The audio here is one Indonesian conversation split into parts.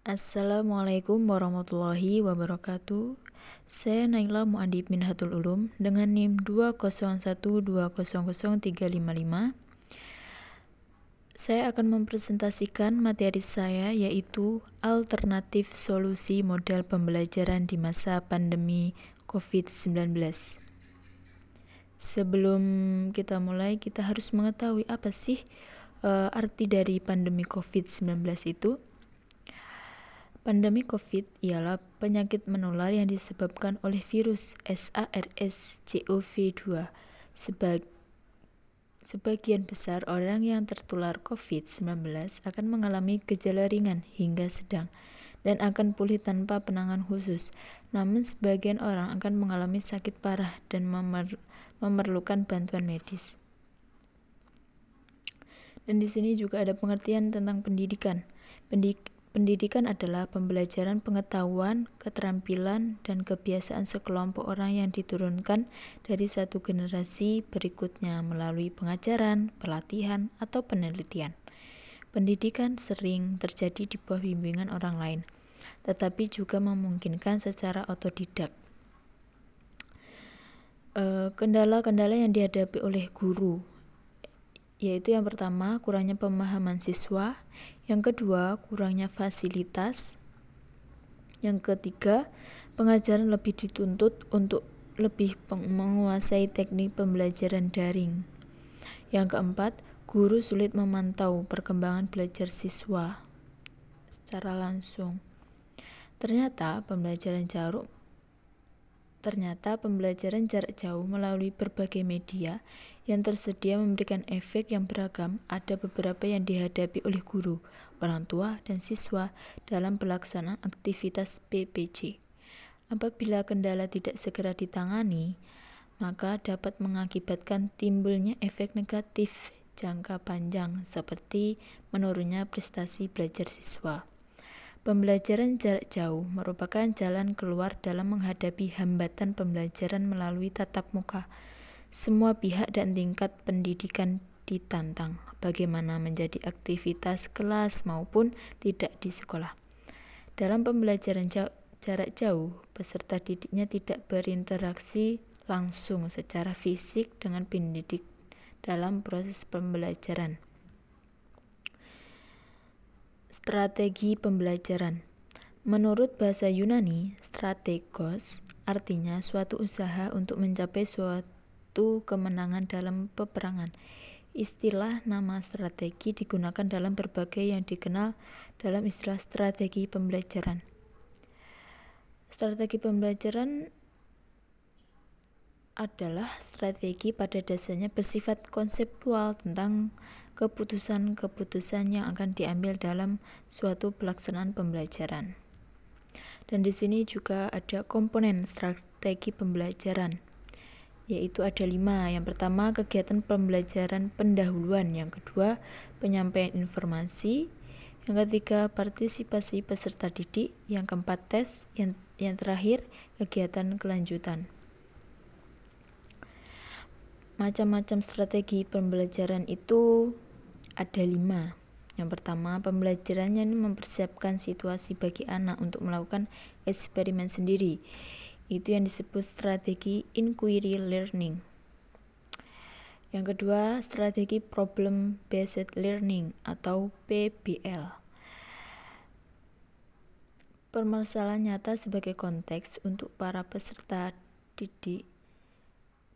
Assalamualaikum warahmatullahi wabarakatuh. Saya Naila Muadib Minhatul Ulum dengan NIM 201200355. Saya akan mempresentasikan materi saya yaitu alternatif solusi model pembelajaran di masa pandemi COVID-19. Sebelum kita mulai, kita harus mengetahui apa sih arti dari pandemi COVID-19 itu. Pandemi COVID ialah penyakit menular yang disebabkan oleh virus SARS-CoV-2. Sebagian besar orang yang tertular COVID-19 akan mengalami gejala ringan hingga sedang dan akan pulih tanpa penanganan khusus. Namun sebagian orang akan mengalami sakit parah dan memerlukan bantuan medis. Dan di sini juga ada pengertian tentang pendidikan. Pendidikan adalah pembelajaran pengetahuan, keterampilan, dan kebiasaan sekelompok orang yang diturunkan dari satu generasi berikutnya melalui pengajaran, pelatihan, atau penelitian. Pendidikan sering terjadi di bawah bimbingan orang lain, tetapi juga memungkinkan secara otodidak. Kendala-kendala yang dihadapi oleh guru yaitu yang pertama, kurangnya pemahaman siswa, yang kedua, kurangnya fasilitas, yang ketiga, pengajaran lebih dituntut untuk lebih menguasai teknik pembelajaran daring, yang keempat, guru sulit memantau perkembangan belajar siswa secara langsung. Ternyata pembelajaran jarak jauh melalui berbagai media yang tersedia memberikan efek yang beragam. Ada beberapa yang dihadapi oleh guru, orang tua, dan siswa dalam pelaksanaan aktivitas PPJ. Apabila kendala tidak segera ditangani, maka dapat mengakibatkan timbulnya efek negatif jangka panjang seperti menurunnya prestasi belajar siswa. Pembelajaran jarak jauh merupakan jalan keluar dalam menghadapi hambatan pembelajaran melalui tatap muka. Semua pihak dan tingkat pendidikan ditantang, bagaimana menjadi aktivitas kelas maupun tidak di sekolah. Dalam pembelajaran jarak jauh, peserta didiknya tidak berinteraksi langsung secara fisik dengan pendidik dalam proses pembelajaran. Strategi pembelajaran. Menurut bahasa Yunani, strategos artinya suatu usaha untuk mencapai suatu kemenangan dalam peperangan. Istilah nama strategi digunakan dalam berbagai yang dikenal dalam istilah strategi pembelajaran. Strategi pembelajaran adalah strategi pada dasarnya bersifat konseptual tentang keputusan-keputusan yang akan diambil dalam suatu pelaksanaan pembelajaran. Dan di sini juga ada komponen strategi pembelajaran, yaitu ada 5. Yang pertama, kegiatan pembelajaran pendahuluan. Yang kedua, penyampaian informasi. Yang ketiga, partisipasi peserta didik. Yang keempat, tes. Yang terakhir, kegiatan kelanjutan. Macam-macam strategi pembelajaran itu ada 5. Yang pertama, pembelajarannya ini mempersiapkan situasi bagi anak untuk melakukan eksperimen sendiri. Itu yang disebut strategi inquiry learning. Yang kedua, strategi problem based learning atau PBL. Permasalahan nyata sebagai konteks untuk para peserta didik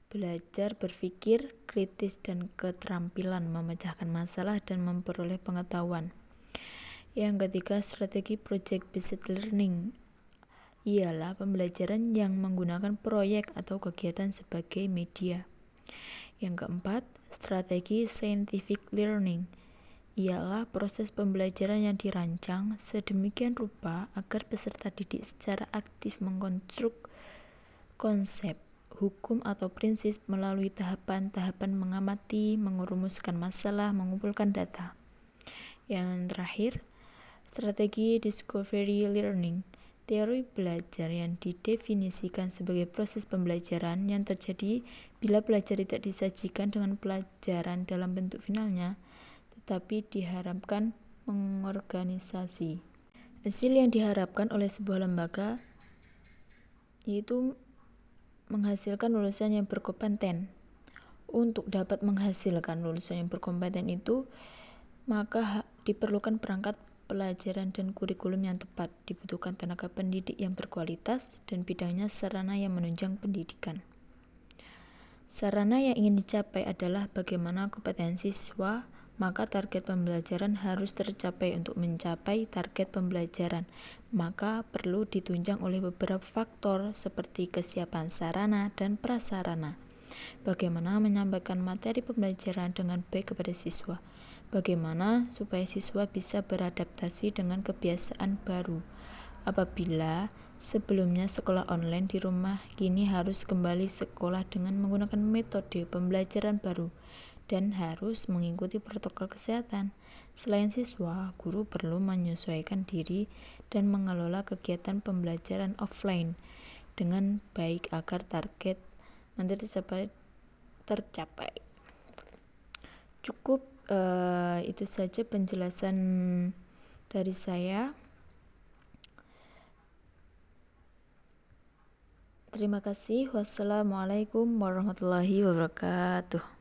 belajar berpikir kritis dan keterampilan memecahkan masalah dan memperoleh pengetahuan. Yang ketiga, strategi project based learning ialah pembelajaran yang menggunakan proyek atau kegiatan sebagai media. Yang keempat, strategi scientific learning ialah proses pembelajaran yang dirancang sedemikian rupa agar peserta didik secara aktif mengkonstruk konsep, hukum atau prinsip melalui tahapan-tahapan mengamati, merumuskan masalah, mengumpulkan data. Yang terakhir, strategi discovery learning, teori belajar yang didefinisikan sebagai proses pembelajaran yang terjadi bila pelajar tidak disajikan dengan pelajaran dalam bentuk finalnya, tetapi diharapkan mengorganisasi Hasil yang diharapkan oleh sebuah lembaga yaitu menghasilkan lulusan yang berkompeten. Untuk dapat menghasilkan lulusan yang berkompeten itu, maka diperlukan perangkat pelajaran dan kurikulum yang tepat, dibutuhkan tenaga pendidik yang berkualitas, dan bidangnya sarana yang menunjang pendidikan. Sarana yang ingin dicapai adalah bagaimana kompetensi siswa, maka target pembelajaran harus tercapai. Untuk mencapai target pembelajaran, maka perlu ditunjang oleh beberapa faktor seperti kesiapan sarana dan prasarana. Bagaimana menyampaikan materi pembelajaran dengan baik kepada siswa. Bagaimana supaya siswa bisa beradaptasi dengan kebiasaan baru. Apabila sebelumnya sekolah online di rumah, kini harus kembali sekolah dengan menggunakan metode pembelajaran baru dan harus mengikuti protokol kesehatan. Selain siswa, guru perlu menyesuaikan diri dan mengelola kegiatan pembelajaran offline dengan baik agar target nanti tercapai. Cukup itu saja penjelasan dari saya. Terima kasih. Wassalamualaikum warahmatullahi wabarakatuh.